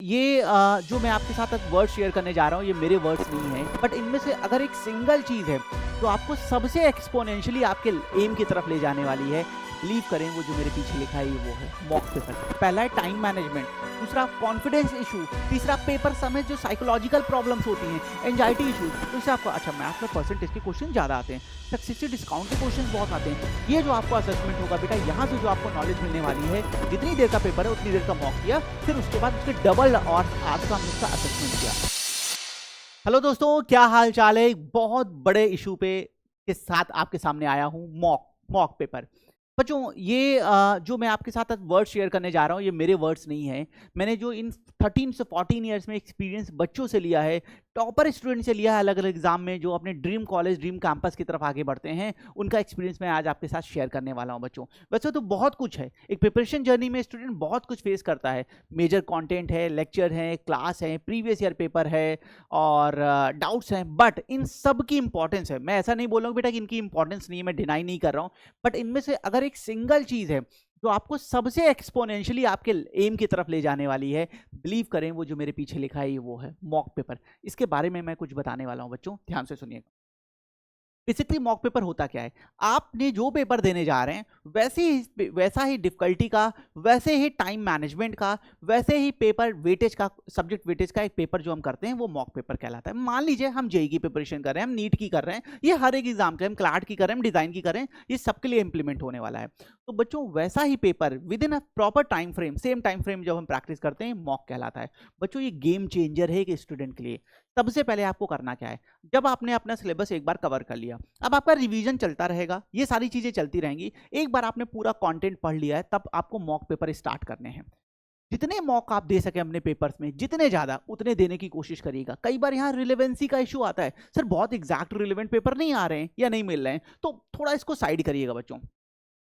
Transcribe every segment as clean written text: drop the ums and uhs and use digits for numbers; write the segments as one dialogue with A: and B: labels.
A: जो मैं आपके साथ अब वर्ड शेयर करने जा रहा हूँ, ये मेरे वर्ड्स नहीं हैं, बट इनमें से अगर एक सिंगल चीज़ है जो आपको सबसे एक्सपोनेंशियली आपके एम की तरफ ले जाने वाली है, बिलीव करें वो जो मेरे पीछे लिखा है वो है मॉक पेपर। पहला है टाइम मैनेजमेंट, दूसरा कॉन्फिडेंस इशू, तीसरा पेपर समेत जो साइकोलॉजिकल प्रॉब्लम्स होती हैं, एंजाइटी इशू। तो इससे आपको अच्छा मैथ में परसेंटेज के क्वेश्चन ज़्यादा आते हैं, सक्सेस डिस्काउंट के क्वेश्चन बहुत आते हैं। ये जो आपको असेसमेंट होगा बेटा, यहाँ से जो आपको नॉलेज मिलने वाली है, जितनी देर का पेपर है उतनी देर का मॉक किया, फिर उसके बाद उसके डबल और आज का हमने उसका असेसमेंट किया। हेलो दोस्तों, क्या हाल चाल है? एक बहुत बड़े इशू पे के साथ आपके सामने आया हूँ, मॉक पेपर। बच्चों, ये जो मैं आपके साथ वर्ड शेयर करने जा रहा हूँ, ये मेरे वर्ड्स नहीं है। मैंने जो इन 13 से 14 ईयर्स में एक्सपीरियंस बच्चों से लिया है, टॉपर स्टूडेंट से लिया है अलग अलग एग्जाम में, जो अपने ड्रीम कॉलेज ड्रीम कैंपस की तरफ आगे बढ़ते हैं, उनका एक्सपीरियंस मैं आज आपके साथ शेयर करने वाला हूँ। बच्चों तो बहुत कुछ है, एक प्रिपरेशन जर्नी में स्टूडेंट बहुत कुछ फेस करता है। मेजर कंटेंट है, लेक्चर है, क्लास है, प्रीवियस ईयर पेपर है और डाउट्स हैं, बट इन सब की इंपॉर्टेंस है। मैं ऐसा नहीं बोल रहा हूँ बेटा कि इनकी इंपॉर्टेंस नहीं है, मैं डिनाई नहीं कर रहा हूँ, बट इनमें से अगर एक सिंगल चीज़ है जो आपको सबसे एक्सपोनेंशियली आपके एम की तरफ ले जाने वाली है, बिलीव करें वो जो मेरे पीछे लिखा है वो है मॉक पेपर। इसके बारे में मैं कुछ बताने वाला हूं बच्चों, ध्यान से सुनिएगा। बेसिकली मॉक पेपर होता क्या है? आपने जो पेपर देने जा रहे हैं वैसा ही डिफिकल्टी का, वैसे ही टाइम मैनेजमेंट का, वैसे ही पेपर वेटेज का, सब्जेक्ट वेटेज का एक पेपर जो हम करते हैं वो मॉक पेपर कहलाता है। मान लीजिए हम जेई की प्रिपरेशन कर रहे हैं, हम नीट की कर रहे हैं, ये हर एक एग्जाम के, हम क्लाट की कर रहे हैं, हम डिजाइन की कर रहे हैं, ये सबके लिए इंप्लीमेंट होने वाला है। तो बच्चों वैसा ही paper within a proper time frame, same time frame जब हम प्रैक्टिस करते हैं, मॉक कहलाता है। बच्चों ये गेम चेंजर है एक स्टूडेंट के लिए। सबसे पहले आपको करना क्या है, जब आपने अपना सिलेबस एक बार कवर कर लिया, अब आपका रिवीजन चलता रहेगा, ये सारी चीजें चलती रहेंगी। एक बार आपने पूरा कंटेंट पढ़ लिया है, तब आपको मॉक पेपर स्टार्ट करने हैं। जितने मॉक आप दे सके अपने पेपर्स में, जितने ज्यादा उतने देने की कोशिश करिएगा। कई बार यहाँ रिलेवेंसी का इशू आता है, सर बहुत एग्जैक्ट रिलेवेंट पेपर नहीं आ रहे हैं या नहीं मिल रहे हैं, तो थोड़ा इसको साइड करिएगा बच्चों।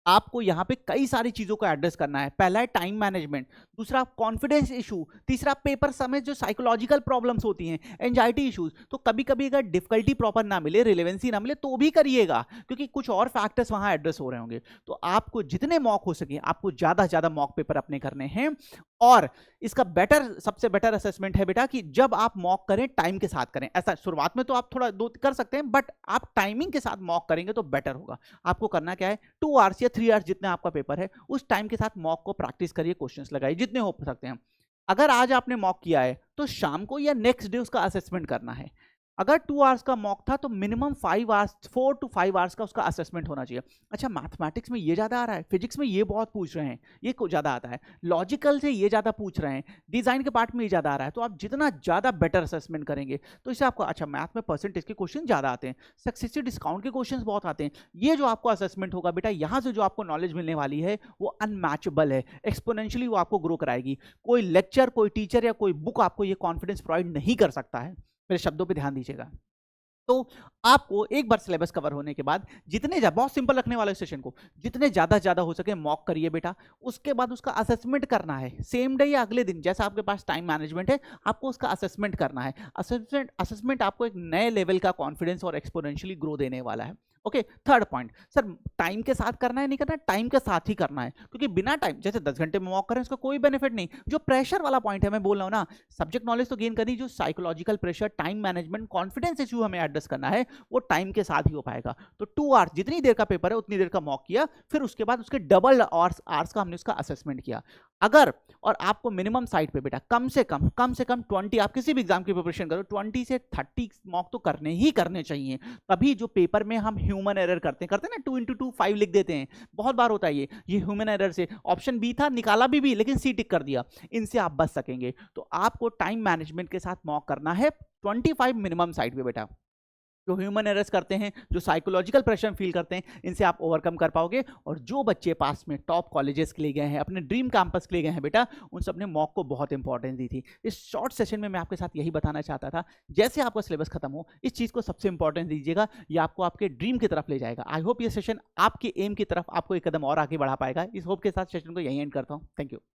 A: आपको यहाँ पे कई सारी चीजों को एड्रेस करना है। पहला है टाइम मैनेजमेंट, दूसरा कॉन्फिडेंस इशू, तीसरा पेपर समेत जो साइकोलॉजिकल प्रॉब्लम्स होती हैं, एंजाइटी इश्यूज। तो कभी कभी अगर डिफिकल्टी प्रॉपर ना मिले, रिलेवेंसी ना मिले, तो भी करिएगा, क्योंकि कुछ और फैक्टर्स वहां एड्रेस हो रहे होंगे। तो आपको जितने मॉक हो सके, आपको ज्यादा से ज्यादा मॉक पेपर अपने करने हैं। और इसका सबसे बेटर असेसमेंट है बेटा कि जब आप मॉक करें टाइम के साथ करें। ऐसा शुरुआत में तो आप थोड़ा दो कर सकते हैं, बट आप टाइमिंग के साथ मॉक करेंगे तो बेटर होगा। आपको करना क्या है, 2 आवर्स या 3 आवर्स जितना आपका पेपर है, उस टाइम के साथ मॉक को प्रैक्टिस करिए, क्वेश्चंस लगाइए जितने हो सकते हैं। अगर आज आपने मॉक किया है तो शाम को या नेक्स्ट डे उसका असेसमेंट करना है। अगर 2 आवर्स का मॉक था तो मिनिमम 4 to 5 आवर्स का उसका असेसमेंट होना चाहिए। अच्छा, मैथमेटिक्स में ये ज़्यादा आ रहा है, फिजिक्स में ये बहुत पूछ रहे हैं, ये ज़्यादा आता है, लॉजिकल से ये ज़्यादा पूछ रहे हैं, डिज़ाइन के पार्ट में ये ज़्यादा आ रहा है, तो आप जितना ज़्यादा बेटर असेसमेंट करेंगे तो इससे आपको अच्छा मैथ में परसेंटेज के क्वेश्चन ज़्यादा आते हैं, सक्सेसिव डिस्काउंट के क्वेश्चन बहुत आते हैं। ये जो आपको असेसमेंट होगा बेटा, यहाँ से जो आपको नॉलेज मिलने वाली है वो अनमैचेबल है, एक्सपोनेंशियली वो आपको ग्रो कराएगी। कोई लेक्चर, कोई टीचर या कोई बुक आपको ये कॉन्फिडेंस प्रोवाइड नहीं कर सकता है। मेरे शब्दों पर ध्यान दीजिएगा। तो आपको एक बार सिलेबस कवर होने के बाद बहुत सिंपल रखने वाले सेशन को, जितने ज्यादा हो सके मॉक करिए बेटा। उसके बाद उसका असेसमेंट करना है सेम डे या अगले दिन, जैसा आपके पास टाइम मैनेजमेंट है, आपको उसका असेसमेंट करना है। असेसमेंट आपको एक नए लेवल का कॉन्फिडेंस और एक्सपोनेंशियली ग्रो देने वाला है। Okay, third point, sir time के साथ करना है नहीं करना है? टाइम के साथ ही करना है, क्योंकि बिना टाइम, जैसे 10 घंटे में मॉक करें उसका कोई बेनिफिट नहीं। जो प्रेशर वाला पॉइंट है, मैं बोल रहा हूं ना, सब्जेक्ट नॉलेज तो गेन करनी, जो psychological pressure, time management, confidence issue हमें एड्रेस करना है, वो टाइम के साथ ही हो पाएगा। तो 2 आवर्स, जितनी देर का पेपर है उतनी देर का मॉक किया, फिर उसके बाद उसके डबल आवर्स का हमने उसका असेसमेंट किया। अगर और आपको मिनिमम साइड पे बेटा कम से कम 20, आप किसी भी एग्जाम की प्रिपरेशन करो, 20 से 30 मॉक तो करने ही करने चाहिए। तभी जो पेपर में हम ह्यूमन एरर करते हैं ना, 2 into 2 5 लिख देते हैं, बहुत बार होता है ये ह्यूमन एरर से। ऑप्शन बी था, निकाला भी लेकिन सी टिक कर दिया, इनसे आप बच सकेंगे। तो आपको टाइम मैनेजमेंट के साथ मॉक करना है 25 मिनिमम साइड पे बेटा। जो ह्यूमन एरर्स करते हैं, जो साइकोलॉजिकल प्रेशर फील करते हैं, इनसे आप ओवरकम कर पाओगे। और जो बच्चे पास में टॉप कॉलेजेस के लिए गए हैं, अपने ड्रीम कैंपस के लिए गए हैं बेटा, उन सब ने मॉक को बहुत इंपॉर्टेंस दी थी। इस शॉर्ट सेशन में मैं आपके साथ यही बताना चाहता था, जैसे आपका सिलेबस खत्म हो, इस चीज़ को सबसे इंपॉर्टेंस दीजिएगा, ये आपको आपके ड्रीम की तरफ ले जाएगा। आई होप ये सेशन आपके एम की तरफ आपको एक कदम और आगे बढ़ा पाएगा। इस होप के साथ सेशन को यही एंड करता हूँ। Thank you.